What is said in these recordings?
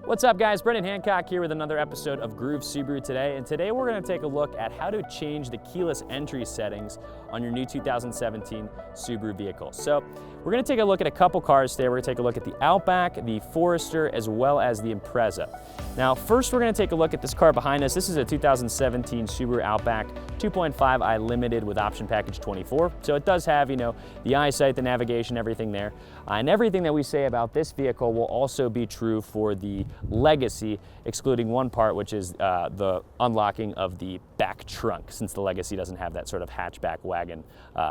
What's up guys, Brendan Hancock here with another episode of Groove Subaru today, and today we're going to take a look at how to change the keyless entry settings on your new 2017 Subaru vehicle. So we're going to take a look at a couple cars today. We're going to take a look at the Outback, the Forester, as well as the Impreza. Now first we're going to take a look at this car behind us. This is a 2017 Subaru Outback 2.5i Limited with option package 24. So it does have, the eyesight, the navigation, everything there. And everything that we say about this vehicle will also be true for the Legacy, excluding one part, which is the unlocking of the back trunk, since the Legacy doesn't have that sort of hatchback wagon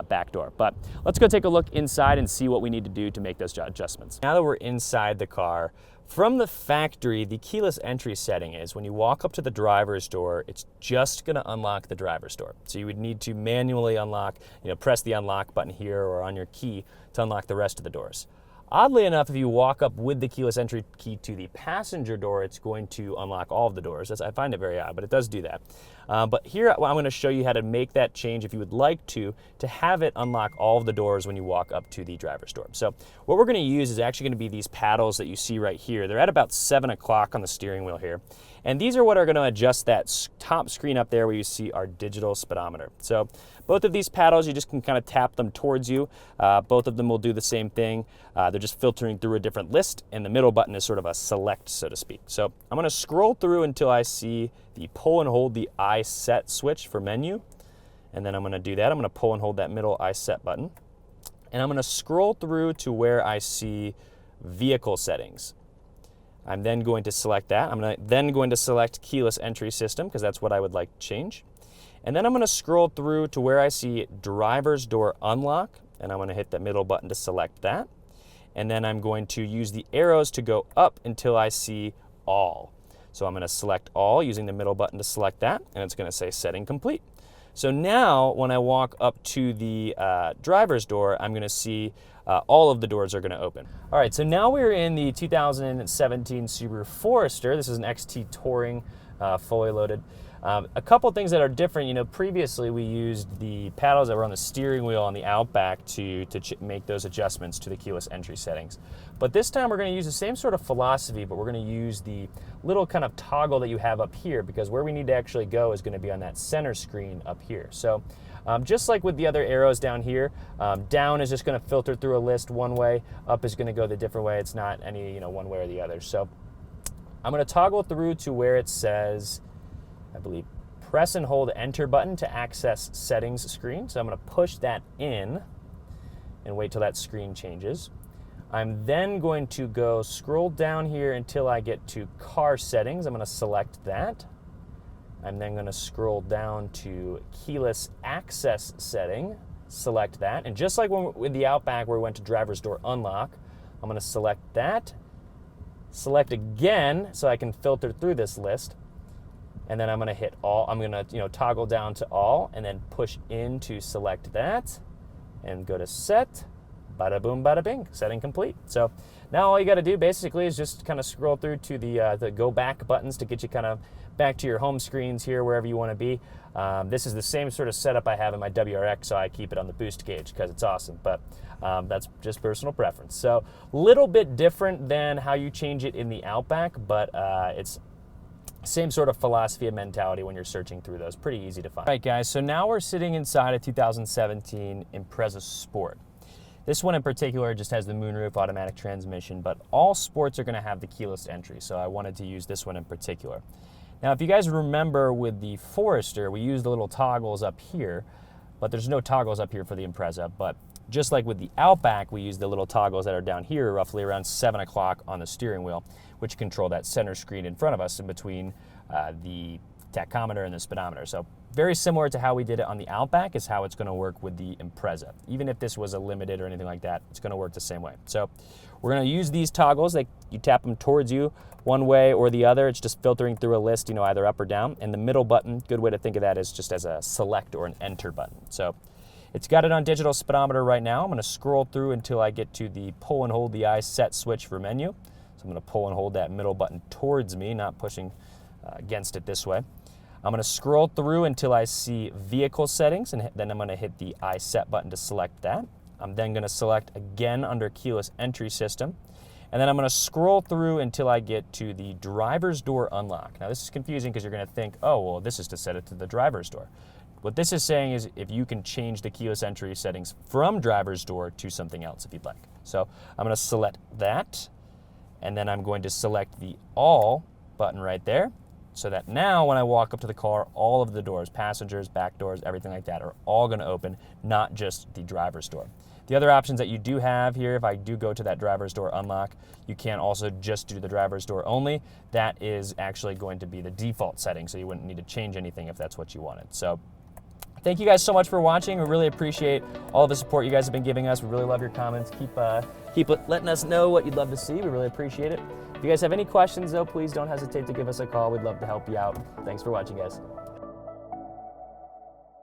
back door. But let's go take a look inside and see what we need to do to make those adjustments. Now that we're inside the car, from the factory, the keyless entry setting is when you walk up to the driver's door, it's just going to unlock the driver's door. So you would need to manually unlock, press the unlock button here or on your key to unlock the rest of the doors. Oddly enough, if you walk up with the keyless entry key to the passenger door, it's going to unlock all of the doors. I find it very odd, but it does do that. But here I'm going to show you how to make that change if you would like to have it unlock all of the doors when you walk up to the driver's door. So what we're going to use is actually going to be these paddles that you see right here. They're at about 7 o'clock on the steering wheel here. And these are what are going to adjust that top screen up there where you see our digital speedometer. So both of these paddles, you just can kind of tap them towards you. Both of them will do the same thing. They're just filtering through a different list, and the middle button is sort of a select, so to speak. So I'm going to scroll through until I see the pull and hold the I set switch for menu. And then I'm going to do that. I'm going to pull and hold that middle I set button. And I'm going to scroll through to where I see vehicle settings. I'm then going to select that. I'm then going to select keyless entry system because that's what I would like to change. And then I'm going to scroll through to where I see driver's door unlock, and I'm going to hit the middle button to select that. And then I'm going to use the arrows to go up until I see all. So I'm going to select all using the middle button to select that, and it's going to say setting complete. So now when I walk up to the driver's door, I'm going to see all of the doors are going to open. All right, so now we're in the 2017 Subaru Forester. This is an XT Touring, fully loaded. A couple things that are different, previously we used the paddles that were on the steering wheel on the Outback to make those adjustments to the keyless entry settings. But this time we're going to use the same sort of philosophy, but we're going to use the little kind of toggle that you have up here, because where we need to actually go is going to be on that center screen up here. So just like with the other arrows down here, down is just going to filter through a list one way, up is going to go the different way. It's not any, one way or the other. So I'm going to toggle through to where it says, I believe, press and hold enter button to access settings screen. So I'm going to push that in and wait till that screen changes. I'm then going to go scroll down here until I get to car settings. I'm going to select that. I'm then going to scroll down to keyless access setting, select that. And just like with the Outback where we went to driver's door unlock, I'm going to select that, select again so I can filter through this list. And then I'm going to hit all. I'm going to toggle down to all and then push in to select that and go to set. Bada boom, bada bing, setting complete. So now all you got to do basically is just kind of scroll through to the go back buttons to get you kind of back to your home screens here, wherever you want to be. This is the same sort of setup I have in my WRX, so I keep it on the boost gauge because it's awesome. But that's just personal preference. So a little bit different than how you change it in the Outback, but it's same sort of philosophy and mentality when you're searching through those. Pretty easy to find. All right, guys, so now we're sitting inside a 2017 Impreza Sport. This one in particular just has the moonroof automatic transmission, but all sports are going to have the keyless entry, so I wanted to use this one in particular. Now, if you guys remember with the Forester, we used the little toggles up here, but there's no toggles up here for the Impreza. But just like with the Outback, we use the little toggles that are down here, roughly around 7 o'clock on the steering wheel, which control that center screen in front of us in between the tachometer and the speedometer. So very similar to how we did it on the Outback is how it's going to work with the Impreza. Even if this was a limited or anything like that, it's going to work the same way. So we're going to use these toggles. You tap them towards you one way or the other. It's just filtering through a list, either up or down. And the middle button, good way to think of that is just as a select or an enter button. So it's got it on digital speedometer right now. I'm going to scroll through until I get to the pull and hold the I set switch for menu. So I'm going to pull and hold that middle button towards me, not pushing against it this way. I'm going to scroll through until I see vehicle settings, and then I'm going to hit the I set button to select that. I'm then going to select again under keyless entry system. And then I'm gonna scroll through until I get to the driver's door unlock. Now this is confusing because you're gonna think, oh, well, this is to set it to the driver's door. What this is saying is if you can change the keyless entry settings from driver's door to something else if you'd like. So I'm gonna select that, and then I'm going to select the all button right there, so that now when I walk up to the car, all of the doors, passengers, back doors, everything like that, are all gonna open, not just the driver's door. The other options that you do have here, if I do go to that driver's door unlock, you can also just do the driver's door only. That is actually going to be the default setting, so you wouldn't need to change anything if that's what you wanted. So thank you guys so much for watching. We really appreciate all the support you guys have been giving us. We really love your comments. Keep letting us know what you'd love to see. We really appreciate it. If you guys have any questions, though, please don't hesitate to give us a call. We'd love to help you out. Thanks for watching, guys.